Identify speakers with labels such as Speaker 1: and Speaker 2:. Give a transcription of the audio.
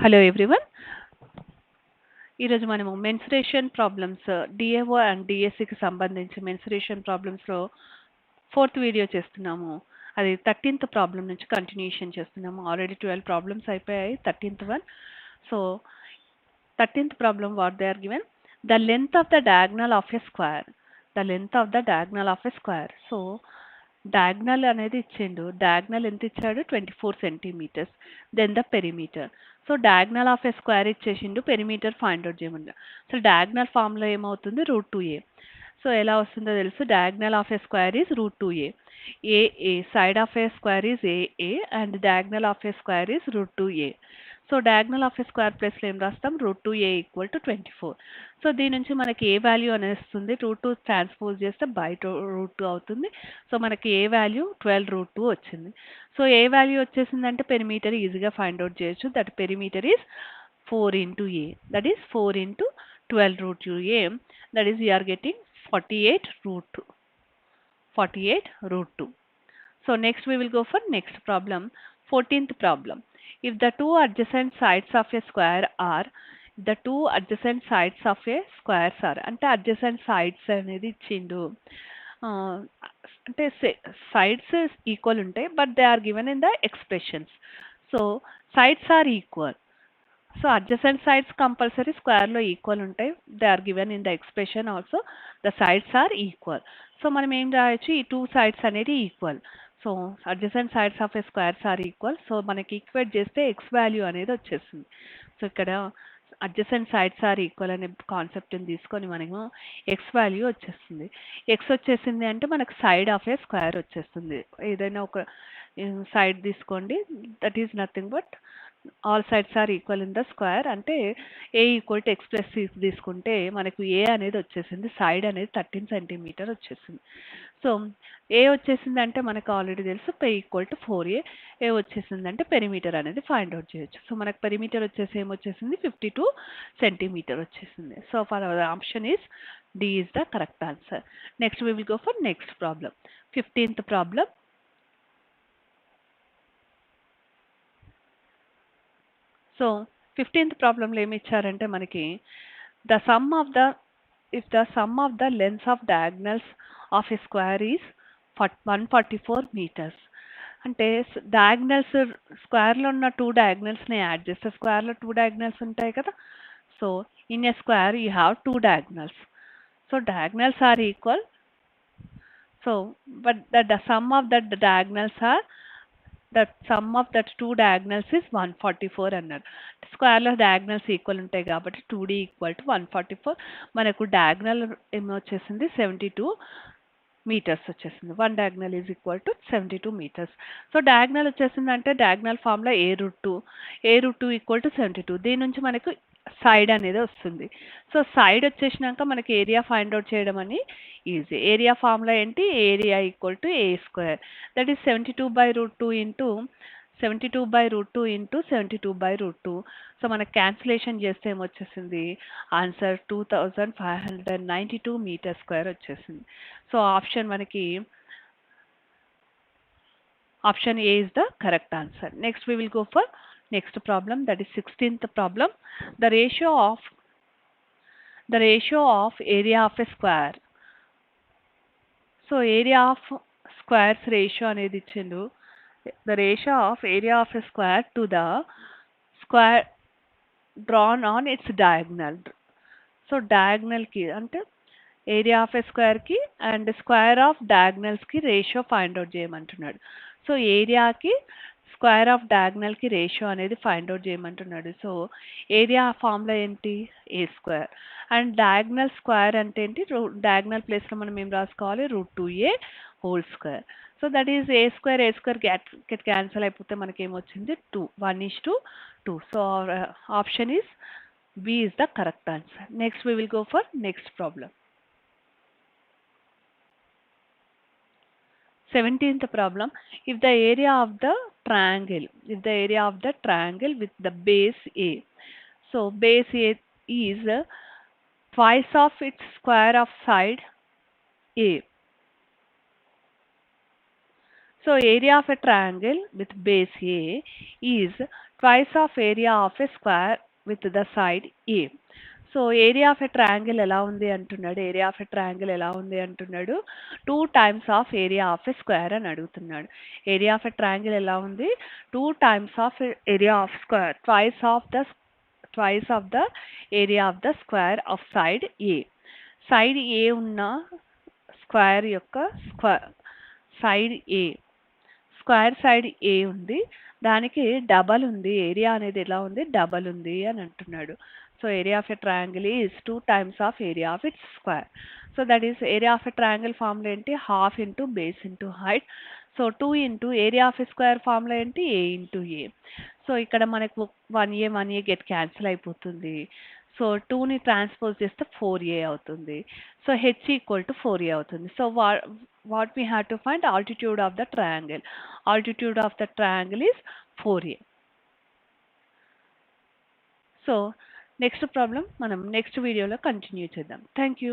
Speaker 1: Hello everyone. ఈరోజు మనము mensuration problems DAO and డిఎస్సికి సంబంధించి మెన్సురేషన్ ప్రాబ్లమ్స్లో ఫోర్త్ వీడియో చేస్తున్నాము. అది 13th ప్రాబ్లం నుంచి కంటిన్యూషన్ చేస్తున్నాము. ఆల్రెడీ 12 ప్రాబ్లమ్స్ అయిపోయాయి. 13th one. So 13th problem what they are given the length of the diagonal of a square. The length of the diagonal of a square. So diagonal అనేది ఇచ్చిండు. Diagonal ఎంత ఇచ్చాడు? 24 centimetres. Then the perimeter. So diagonal of a square ఇచ్చేసిండు, perimeter find out చేయమన్నాడు. So diagonal formula ఏమవుతుంది? √2a. So ఎలా వస్తుందో తెలుసు. Diagonal of a square is √2a. A side of a square is a and diagonal of a square is √2a. So diagonal of a square ప్లస్లో ఏం రాస్తాం? √2a equal to 24. So దీని నుంచి మనకి ఏ value అనేది వస్తుంది? √2 ట్రాన్స్పోజ్ చేస్తే by √2 అవుతుంది. సో మనకి ఏ వాల్యూ 12√2 వచ్చింది. సో ఏ వాల్యూ వచ్చేసిందంటే పెరిమీటర్ ఈజీగా ఫైండ్ అవుట్ చేయొచ్చు. That perimeter is 4 into a. That is 4 into 12√2a. That is we are getting 48√2. 48√2. So next we will go for next problem. 14th problem. If the two adjacent sides of a square are the two adjacent sides of a squares are అంటే adjacent sides అనేది ఇచ్చిండు. అంటే sides equal ఉంటాయి but they are given in the expressions. So sides are equal. So adjacent sides compulsory స్క్వేర్లో equal ఉంటాయి. They are given in the expression also. The sides are equal. So మనం ఏం రాయొచ్చు? ఈ టూ సైడ్స్ అనేది equal. So adjacent sides of a squares are equal. So మనకి equate చేస్తే x value అనేది వచ్చేస్తుంది. సో ఇక్కడ అడ్జసెంట్ సైడ్స్ ఆర్ ఈక్వల్ అనే కాన్సెప్ట్ని తీసుకొని మనము ఎక్స్ వాల్యూ వచ్చేస్తుంది. ఎక్స్ వచ్చేసింది అంటే మనకు సైడ్ ఆఫ్ ఏ స్క్వేర్ వచ్చేస్తుంది. ఏదైనా ఒక సైడ్ తీసుకోండి. That is nothing but all sides are equal in the square. అంటే a equal to x plus c తీసుకుంటే మనకు ఏ అనేది వచ్చేసింది. సైడ్ అనేది 13 సెంటీమీటర్ వచ్చేసింది. సో ఏ వచ్చేసింది అంటే మనకు ఆల్రెడీ తెలుసు పే ఈక్వల్ టు 4a. ఏ వచ్చేసింది అంటే పెరిమీటర్ అనేది ఫైండ్ అవుట్ చేయొచ్చు. సో మనకు పెరిమీటర్ వచ్చేసి ఏమొచ్చేసింది? 52 సెంటీమీటర్ వచ్చేసింది. So for our option is D is the correct answer. Next we will go for next problem. 15th problem. So 15th ప్రాబ్లంలో ఏమి ఇచ్చారంటే మనకి the sum of the if the sum of the lengths of diagonals of a square is 144 meters. అంటే diagonals స్క్వేర్లో ఉన్న two డయాగ్నల్స్ని add చేస్తే స్క్వేర్లో two diagonals ఉంటాయి కదా. So in a square you have two diagonals. So diagonals are equal. So but the sum of the diagonals are the sum of that two diagonals is 144 అన్నారు. స్క్వేర్లో diagonals equal ఉంటాయి కాబట్టి 2d equal to 144. మనకు diagonal ఏమో వచ్చేసింది 72 metres వచ్చేసింది. One diagonal is equal to 72 metres. So diagonal వచ్చేసింది అంటే diagonal formula a root two equal to 72. దీని నుంచి మనకు సైడ్ అనేది వస్తుంది. సో సైడ్ వచ్చేసినాక మనకి ఏరియా ఫైండ్ అవుట్ చేయడం అని ఈజీ. ఏరియా ఫార్ములా ఏంటి? Area equal to A square. That is 72/√2 into 72/√2 into 72/√2. So మనకు క్యాన్సిలేషన్ చేస్తే ఏమొచ్చేసింది? ఆన్సర్ 2592 మీటర్ స్క్వేర్ వచ్చేసింది. సో ఆప్షన్ మనకి option A is the correct answer. Next we will go for next problem, that is 16th problem. The ratio of area of a square. So area of squares ratio అనేది ఇచ్చిండు. The ratio of area of a square to the square drawn on its diagonal. So diagonal కి అంటే area of a స్క్వేర్కి and square of డయాగ్నల్స్కి ratio find out చేయమంటున్నాడు. So ఏరియాకి square of డయాగ్నల్కి ratio అనేది ఫైండ్ అవుట్ చేయమంటున్నాడు. So area formula ఏంటి? A square. And diagonal square అంటే ఏంటి? డయాగ్నల్ ప్లేస్లో మనం ఏం రాసుకోవాలి? √2a whole square. So that is a square get cancel అయిపోతే మనకి ఏమొచ్చింది? 2. 1:2. So option is B is the correct answer. Next we will go for next problem. 17th problem. If the area of the triangle with the base A. So base A is twice of its square of side A. So area of a triangle with base A is twice of area of a square with the side A. So area of a triangle ఎలా ఉంది అంటున్నాడు. Area of a triangle ఎలా ఉంది అంటున్నాడు. 2 times of area of a square అని అడుగుతున్నాడు. Area of a triangle ఎలా ఉంది. 2 times of area of square, twice of the area of the square of side a. Side a ఉన్న square యొక్క side a, square side a ఉంది, దానికి double ఉంది. Area అనేది ఎలా ఉంది, డబల్ ఉంది అని అంటున్నాడు. So area of a triangle is 2 times of area of its square. So that is area of a triangle formula ఏంటి, half into base into height. So 2 into area of a square formula ఏంటి, a into a. So ఇక్కడ మనకు 1A get cancel అయిపోతుంది. So 2ని transpose చేస్తే 4A అవుతుంది. So h equal to 4A అవుతుంది. సో what we have to find, altitude of the triangle. Altitude of the triangle is 4A. So next problem మనం next వీడియోలో కంటిన్యూ చేద్దాం. Thank you.